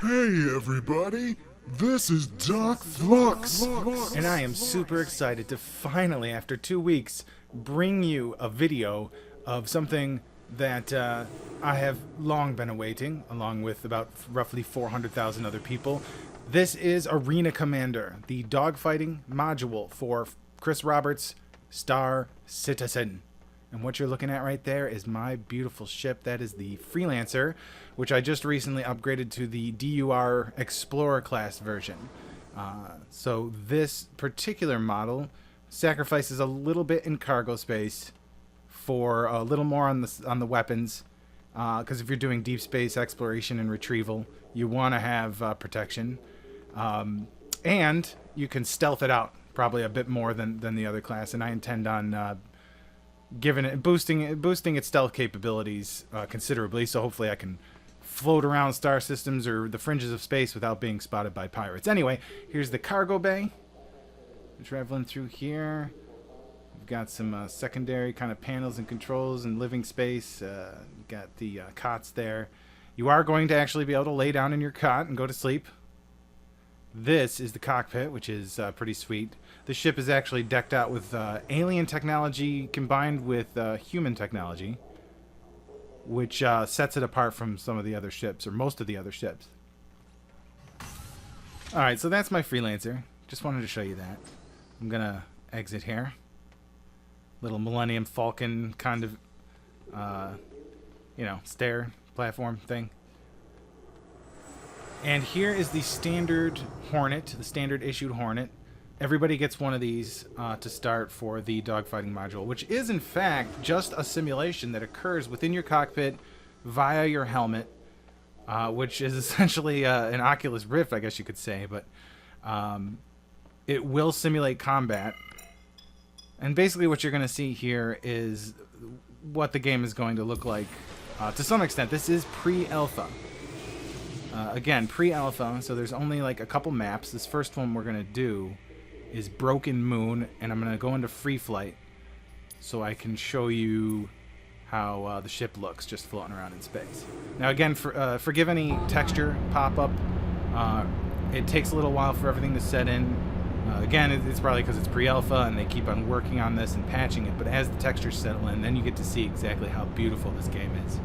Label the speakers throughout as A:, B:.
A: Hey everybody, this is Doc Flux,
B: And I am super excited to finally, after 2 weeks, bring you a video of something that I have long been awaiting, along with about roughly 400,000 other people. This is Arena Commander, the dogfighting module for Chris Roberts' Star Citizen. And what you're looking at right there is my beautiful ship. That is the Freelancer, which I just recently upgraded to the DUR Explorer class version. So this particular model sacrifices a little bit in cargo space for a little more on the weapons. Because if you're doing deep space exploration and retrieval, you want to have protection. And you can stealth it out probably a bit more than the other class. And I intend on boosting its stealth capabilities considerably, so hopefully I can float around star systems or the fringes of space without being spotted by pirates. Anyway, here's the cargo bay. We're traveling through here. We've got some secondary kind of panels and controls and living space. Got the cots there. You are going to actually be able to lay down in your cot and go to sleep. This is the cockpit, which is pretty sweet. The ship is actually decked out with alien technology combined with human technology, which sets it apart from some of the other ships, or most of the other ships. Alright, so that's my Freelancer. Just wanted to show you that. I'm going to exit here. Little Millennium Falcon kind of, stair platform thing. And here is the standard Hornet, the standard issued Hornet. Everybody gets one of these to start for the dogfighting module, which is in fact just a simulation that occurs within your cockpit via your helmet, which is essentially an Oculus Rift, I guess you could say, but it will simulate combat. And basically what you're going to see here is what the game is going to look like to some extent. This is pre-alpha. Again, pre-alpha, so there's only like a couple maps. This first one we're going to do is Broken Moon, and I'm going to go into free flight so I can show you how the ship looks just floating around in space. Now again, forgive any texture pop-up. It takes a little while for everything to set in. Again, it's probably because it's pre-alpha and they keep on working on this and patching it, but as the textures settle in, then you get to see exactly how beautiful this game is.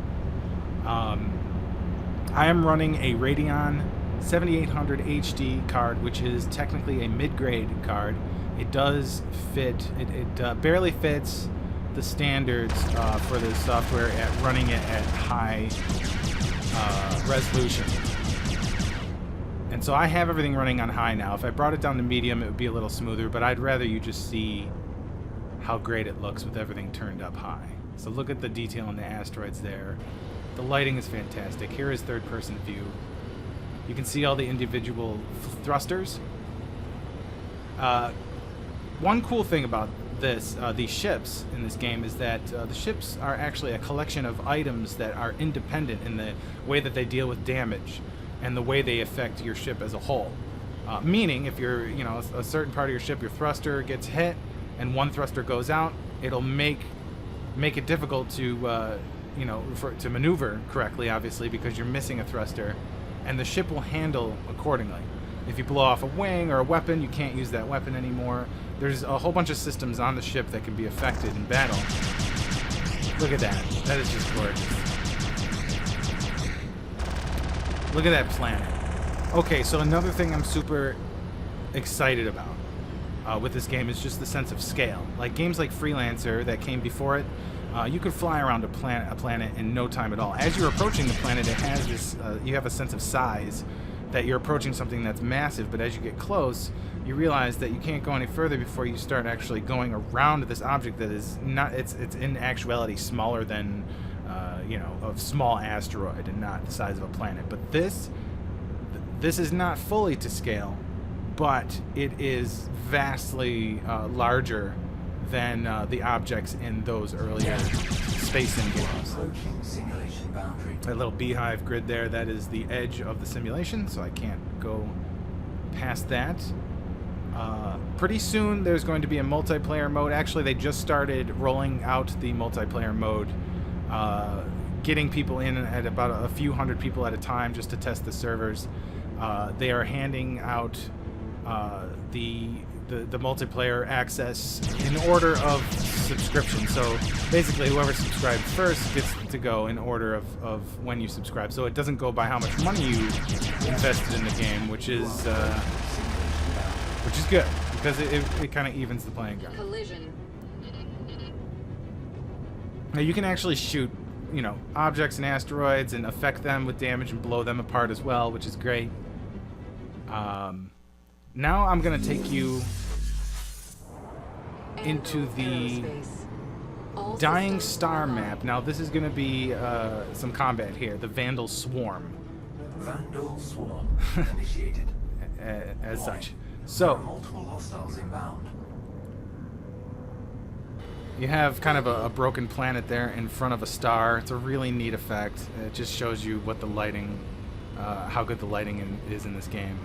B: I am running a Radeon 7800 HD card, which is technically a mid-grade card. It does fit, it barely fits the standards for the software at running it at high resolution. And so I have everything running on high now. If I brought it down to medium, it would be a little smoother, but I'd rather you just see how great it looks with everything turned up high. So look at the detail in the asteroids there. The lighting is fantastic. Here is third-person view. You can see all the individual thrusters. One cool thing about this, these ships in this game, is that the ships are actually a collection of items that are independent in the way that they deal with damage and the way they affect your ship as a whole. Meaning, if you're, a certain part of your ship, your thruster gets hit and one thruster goes out, it'll make it difficult to to maneuver correctly, obviously, because you're missing a thruster, and the ship will handle accordingly. If you blow off a wing or a weapon, you can't use that weapon anymore. There's a whole bunch of systems on the ship that can be affected in battle. Look at that. That is just gorgeous. Look at that planet. Okay, so another thing I'm super excited about with this game is just the sense of scale. Like games like Freelancer that came before it, you could fly around a planet in no time at all. As you're approaching the planet, it has this, you have a sense of size, that you're approaching something that's massive, but as you get close, you realize that you can't go any further before you start actually going around this object that is not, it's in actuality smaller than, a small asteroid and not the size of a planet. But this is not fully to scale, but it is vastly larger than the objects in those earlier space sim games. That little beehive grid there, that is the edge of the simulation, so I can't go past that. Pretty soon there's going to be a multiplayer mode. Actually, they just started rolling out the multiplayer mode getting people in at about a few hundred people at a time just to test the servers. They are handing out the multiplayer access in order of subscription. So basically, whoever subscribes first gets to go in order of when you subscribe. So it doesn't go by how much money you invested in the game, which is good because it kind of evens the playing ground.
C: Collision.
B: Now you can actually shoot, objects and asteroids and affect them with damage and blow them apart as well, which is great. Now I'm gonna take you into the Dying Star map. Now this is gonna be some combat here. The Vandal Swarm.
D: Vandal Swarm initiated.
B: As such. So
D: Multiple hostiles inbound.
B: you have kind of a broken planet there in front of a star. It's a really neat effect. It just shows you what the lighting, how good the lighting is in this game.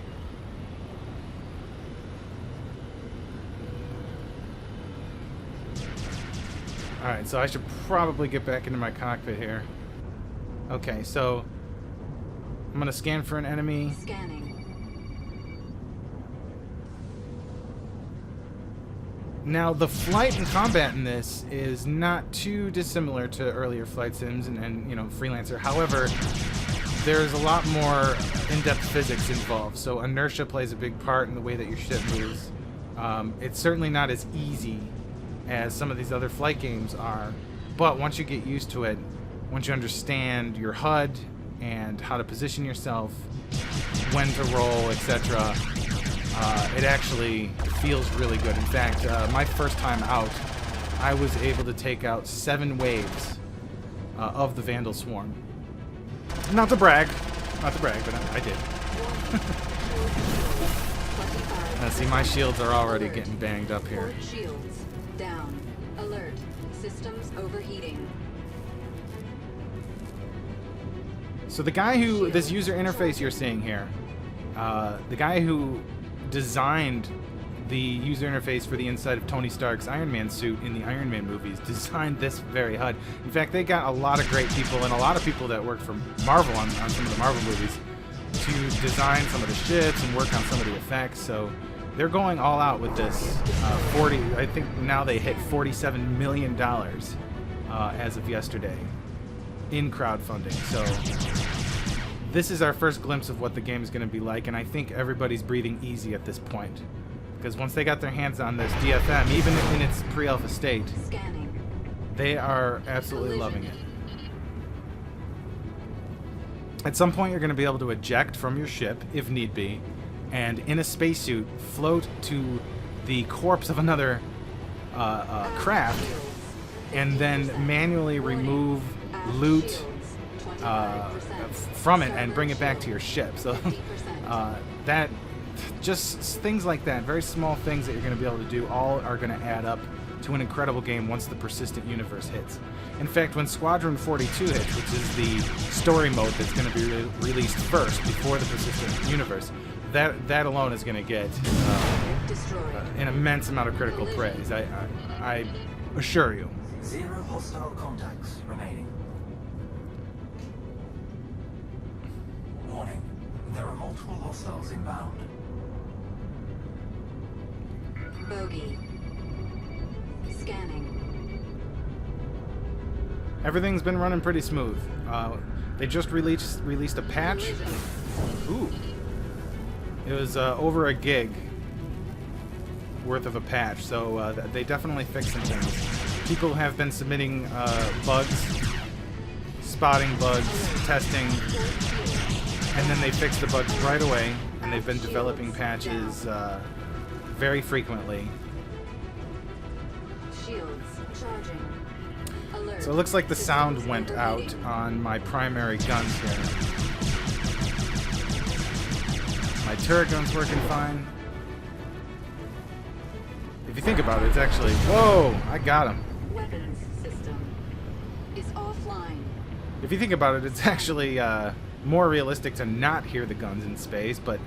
B: Alright, so I should probably get back into my cockpit here. Okay, so I'm going to scan for an enemy.
C: Scanning.
B: Now, the flight and combat in this is not too dissimilar to earlier flight sims and Freelancer. However, there's a lot more in-depth physics involved, so inertia plays a big part in the way that your ship moves. It's certainly not as easy as some of these other flight games are, but once you get used to it, once you understand your HUD and how to position yourself, when to roll, etc., it actually feels really good. In fact, my first time out, I was able to take out 7 waves of the Vandal Swarm. Not to brag, but I did. See, my shields are already getting banged up here.
C: Shields down. Alert. Systems overheating.
B: So the guy who, this user interface you're seeing here, the guy who designed the user interface for the inside of Tony Stark's Iron Man suit in the Iron Man movies designed this very HUD. In fact, they got a lot of great people and a lot of people that worked for Marvel on some of the Marvel movies to design some of the ships and work on some of the effects. So they're going all out with this. I think now they hit $47 million as of yesterday in crowdfunding. So this is our first glimpse of what the game is going to be like, and I think everybody's breathing easy at this point. Because once they got their hands on this DFM, even in its pre-alpha state,
C: Scanning.
B: they are absolutely loving it. At some point, you're going to be able to eject from your ship, if need be, and in a spacesuit, float to the corpse of another craft, and then manually remove loot from it and bring it back to your ship. So that, just things like that, very small things that you're going to be able to do, all are going to add up to an incredible game once the persistent universe hits. In fact, when Squadron 42 hits, which is the story mode that's going to be released first before the persistent universe, that alone is going to get an immense amount of critical praise. I assure you.
D: 0 hostile contacts remaining. Warning, there are multiple hostiles inbound.
C: Bogey. Scanning.
B: Everything's been running pretty smooth. They just released a patch. Ooh. It was over a gig worth of a patch, so they definitely fixed some things. People have been submitting bugs, spotting bugs, testing, and then they fixed the bugs right away, and they've been developing patches very frequently.
C: Shields charging. Alert.
B: So it looks like the sound went out on my primary guns here. My turret gun's working fine. If you think about it, it's actually... Whoa! I got him.
C: Weapons system is offline.
B: If you think about it, it's actually more realistic to not hear the guns in space, but,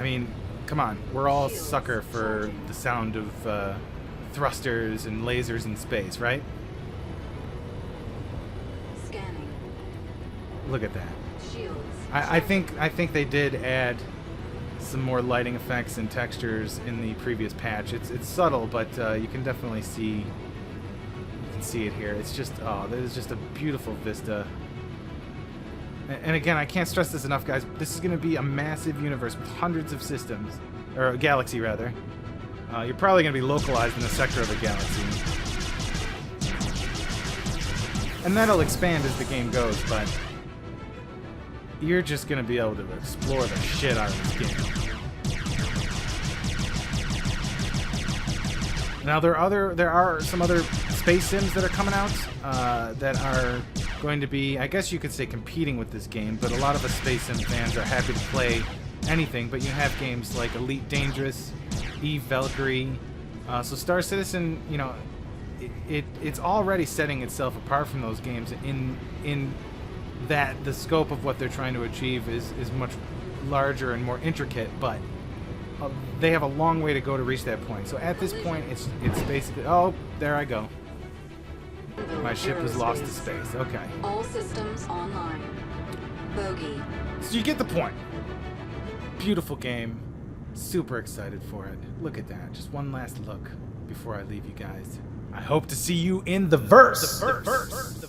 B: I mean, come on. We're all sucker for the sound of thrusters and lasers in space, right?
C: Scanning.
B: Look at that.
C: Shields.
B: I think they did add some more lighting effects and textures in the previous patch. It's subtle, but you can definitely see it here. It's just, oh, this is just a beautiful vista. And again, I can't stress this enough, guys. This is going to be a massive universe with hundreds of systems, or a galaxy rather. You're probably going to be localized in a sector of a galaxy, and that'll expand as the game goes. But you're just going to be able to explore the shit out of this game. Now there are some other space sims that are coming out that are going to be, I guess you could say, competing with this game, but a lot of us space sim fans are happy to play anything. But you have games like Elite Dangerous, Eve Valkyrie, so Star Citizen, you know, it's already setting itself apart from those games in that the scope of what they're trying to achieve is much larger and more intricate, but they have a long way to go to reach that point. So at this point, it's basically, oh, there I go. My ship was lost to space. Okay.
C: All systems online. Bogey.
B: So you get the point. Beautiful game. Super excited for it. Look at that. Just one last look before I leave you guys. I hope to see you in the verse. The verse.